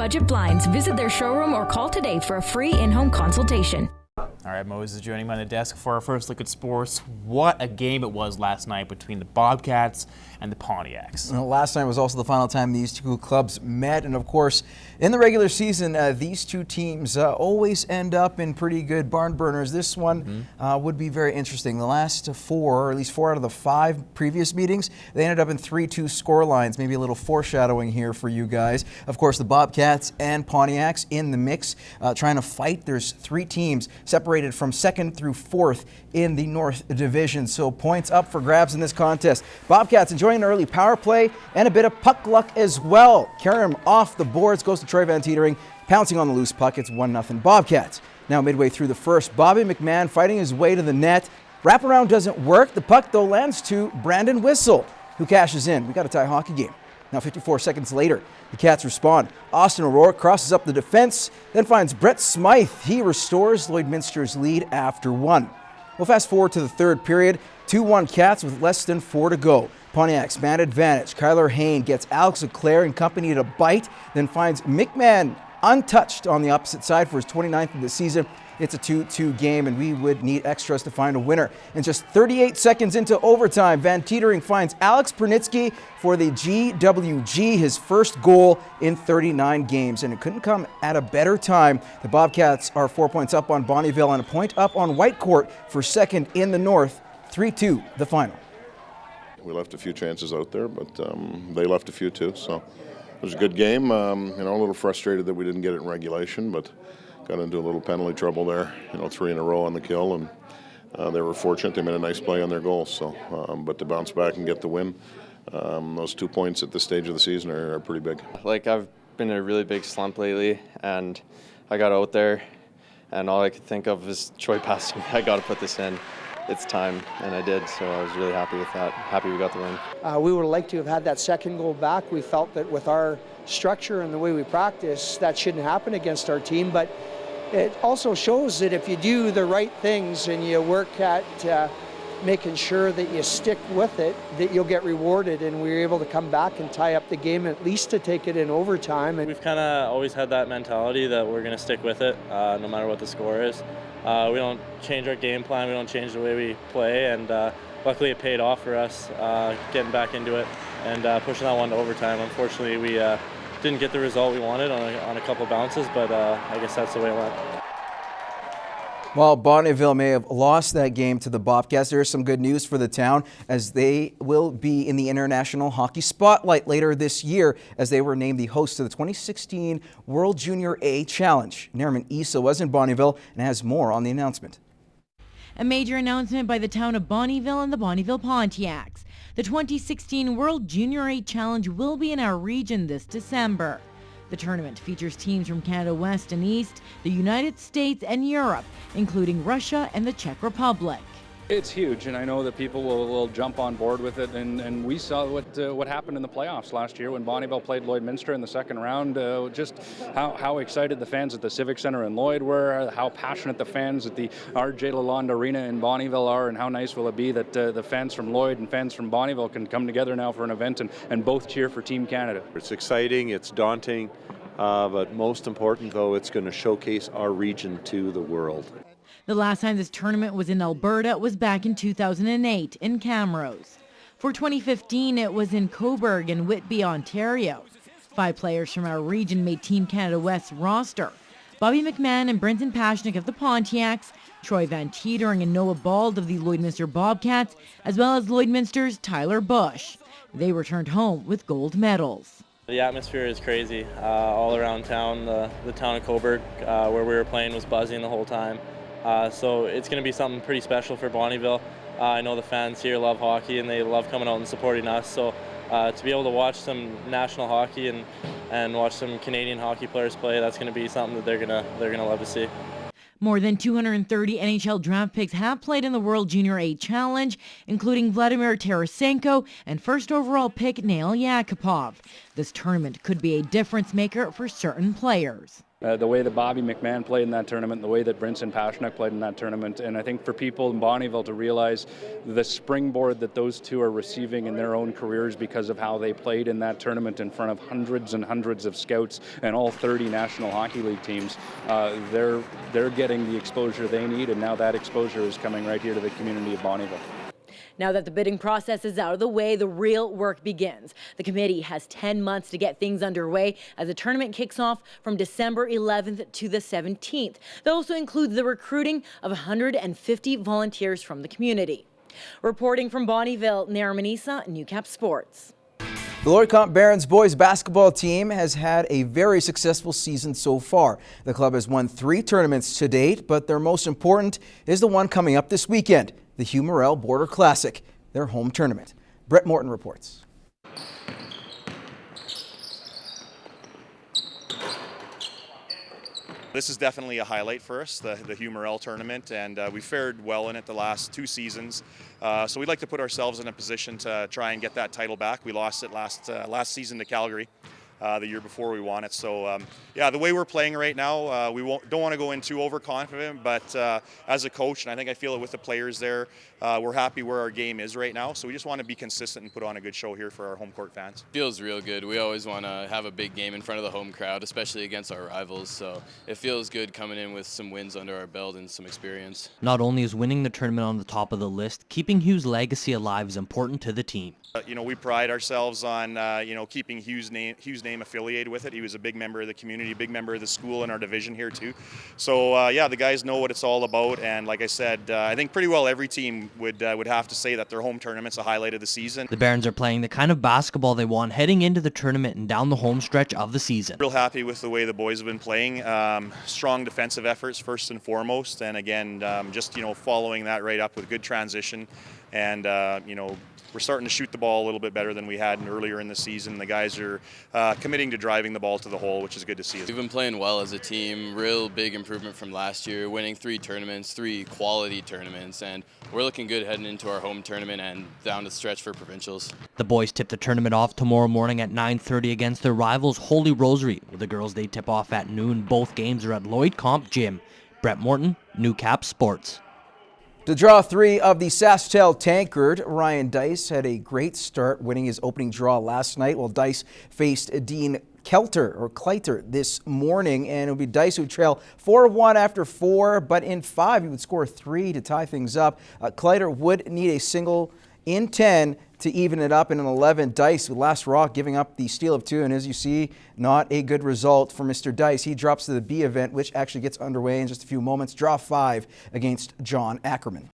Budget Blinds. Visit their showroom or call today for a free in-home consultation. All right, Moses is joining me on the desk for our first look at sports. What a game it was last night between the Bobcats and the Pontiacs. Well, last night was also the final time these two clubs met, and of course, in the regular season, these two teams always end up in pretty good barn burners. This one would be very interesting. The last four, or at least 4 out of the 5 previous meetings, they ended up in 3-2 score lines. Maybe a little foreshadowing here for you guys. Of course, the Bobcats and Pontiacs in the mix, trying to fight. There's 3 teams separated from 2nd through 4th in the North Division. So points up for grabs in this contest. Bobcats enjoying an early power play and a bit of puck luck as well. Carry him off the boards, goes to Troy Van Teetering, pouncing on the loose puck. It's 1-0 Bobcats. Now midway through the first, Bobby McMahon fighting his way to the net. Wraparound doesn't work. The puck though lands to Brandon Whistle, who cashes in. We got a tie hockey game. Now 54 seconds later, the Cats respond. Austin O'Rourke crosses up the defense, then finds Brett Smythe. He restores Lloydminster's lead after 1. We'll fast forward to the third period. 2-1 Cats with less than 4 to go. Pontiac's man advantage. Kyler Hain gets Alex Leclerc and company to bite, then finds McMahon untouched on the opposite side for his 29th of the season. It's a 2-2 game, and we would need extras to find a winner. And just 38 seconds into overtime, Van Teetering finds Alex Pernitsky for the GWG, his first goal in 39 games. And it couldn't come at a better time. The Bobcats are 4 points up on Bonnyville and a point up on Whitecourt for second in the North. 3-2, the final. We left a few chances out there, but they left a few too. So it was a good game. A little frustrated that we didn't get it in regulation, but got into a little penalty trouble there. 3 in a row on the kill, and they were fortunate. They made a nice play on their goals. So, but to bounce back and get the win, those 2 points at this stage of the season are pretty big. I've been in a really big slump lately, and I got out there, and all I could think of was Troy passing me. I got to put this in. It's time, and I did, so I was really happy with that. Happy we got the win. We would have liked to have had that second goal back. We felt that with our structure and the way we practice, that shouldn't happen against our team, but it also shows that if you do the right things and you work at making sure that you stick with it, that you'll get rewarded, and we were able to come back and tie up the game, at least to take it in overtime. And we've kind of always had that mentality that we're going to stick with it no matter what the score is. We don't change our game plan, we don't change the way we play, and luckily it paid off for us getting back into it and pushing that one to overtime. Unfortunately, we didn't get the result we wanted on a couple bounces, but I guess that's the way it went. While Bonnyville may have lost that game to the Bobcats, there is some good news for the town, as they will be in the International Hockey Spotlight later this year, as they were named the host of the 2016 World Junior A Challenge. Nerman Issa was in Bonnyville and has more on the announcement. A major announcement by the town of Bonnyville and the Bonnyville Pontiacs. The 2016 World Junior A Challenge will be in our region this December. The tournament features teams from Canada West and East, the United States and Europe, including Russia and the Czech Republic. It's huge, and I know that people will jump on board with it, and we saw what happened in the playoffs last year when Bonnyville played Lloydminster in the second round, just how excited the fans at the Civic Center in Lloyd were, how passionate the fans at the RJ Lalonde Arena in Bonnyville are, and how nice will it be that the fans from Lloyd and fans from Bonnyville can come together now for an event and both cheer for Team Canada. It's exciting, it's daunting, but most important though, it's going to showcase our region to the world. The last time this tournament was in Alberta was back in 2008 in Camrose. For 2015, it was in Cobourg and Whitby, Ontario. 5 players from our region made Team Canada West's roster. Bobby McMahon and Brenton Pashnik of the Pontiacs, Troy Van Teetering and Noah Bald of the Lloydminster Bobcats, as well as Lloydminster's Tyler Bush. They returned home with gold medals. The atmosphere is crazy all around town. The town of Cobourg, where we were playing, was buzzing the whole time. So it's going to be something pretty special for Bonnyville. I know the fans here love hockey and they love coming out and supporting us. So to be able to watch some national hockey and watch some Canadian hockey players play, that's going to be something that they're gonna love to see. More than 230 NHL draft picks have played in the World Junior A Challenge, including Vladimir Tarasenko and first overall pick Nail Yakupov. This tournament could be a difference maker for certain players. The way that Bobby McMahon played in that tournament, the way that Brinson Pashnuk played in that tournament, and I think for people in Bonnyville to realize the springboard that those two are receiving in their own careers because of how they played in that tournament in front of hundreds and hundreds of scouts and all 30 National Hockey League teams, they're getting the exposure they need, and now that exposure is coming right here to the community of Bonnyville. Now that the bidding process is out of the way, the real work begins. The committee has 10 months to get things underway as the tournament kicks off from December 11th to the 17th. That also includes the recruiting of 150 volunteers from the community. Reporting from Bonnyville, Nair Manisa, Newcap Sports. The Lloydcomp Barons boys basketball team has had a very successful season so far. The club has won 3 tournaments to date, but their most important is the one coming up this weekend, the Hugh Morrell Border Classic, their home tournament. Brett Morton reports. This is definitely a highlight for us, the Hugh Morrell tournament, and we fared well in it the last 2 seasons. So we'd like to put ourselves in a position to try and get that title back. We lost it last season to Calgary. The year before we won it. So yeah, the way we're playing right now, we don't want to go in too overconfident, but as a coach, and I think I feel it with the players there, we're happy where our game is right now. So we just want to be consistent and put on a good show here for our home court fans. Feels real good. We always want to have a big game in front of the home crowd, especially against our rivals. So it feels good coming in with some wins under our belt and some experience. Not only is winning the tournament on the top of the list, keeping Hugh's legacy alive is important to the team. You know, we pride ourselves on keeping Hugh's name affiliated with it. He was a big member of the community, a big member of the school and our division here too. So yeah, the guys know what it's all about, and like I said, I think pretty well every team would have to say that their home tournament's a highlight of the season. The Barons are playing the kind of basketball they want heading into the tournament and down the home stretch of the season. Real happy with the way the boys have been playing. Strong defensive efforts first and foremost, and again, just following that right up with good transition, and we're starting to shoot the ball a little bit better than we had earlier in the season. The guys are committing to driving the ball to the hole, which is good to see. We've been playing well as a team, real big improvement from last year, winning 3 tournaments, 3 quality tournaments, and we're looking good heading into our home tournament and down the stretch for provincials. The boys tip the tournament off tomorrow morning at 9:30 against their rivals Holy Rosary. With the girls, they tip off at noon. Both games are at Lloydcomp Gym. Brett Morton, Newcap Sports. To draw 3 of the Saskatchewan Tankard, Ryan Dice had a great start, winning his opening draw last night, while Dice faced Dean Kleiter this morning, and it would be Dice who trail 4-1 after 4, but in 5 he would score 3 to tie things up. Kleiter would need a single in 10 to even it up, in an 11. Dice with last rock giving up the steal of 2, and as you see, not a good result for Mr. Dice. He drops to the B event, which actually gets underway in just a few moments. Draw 5 against John Ackerman.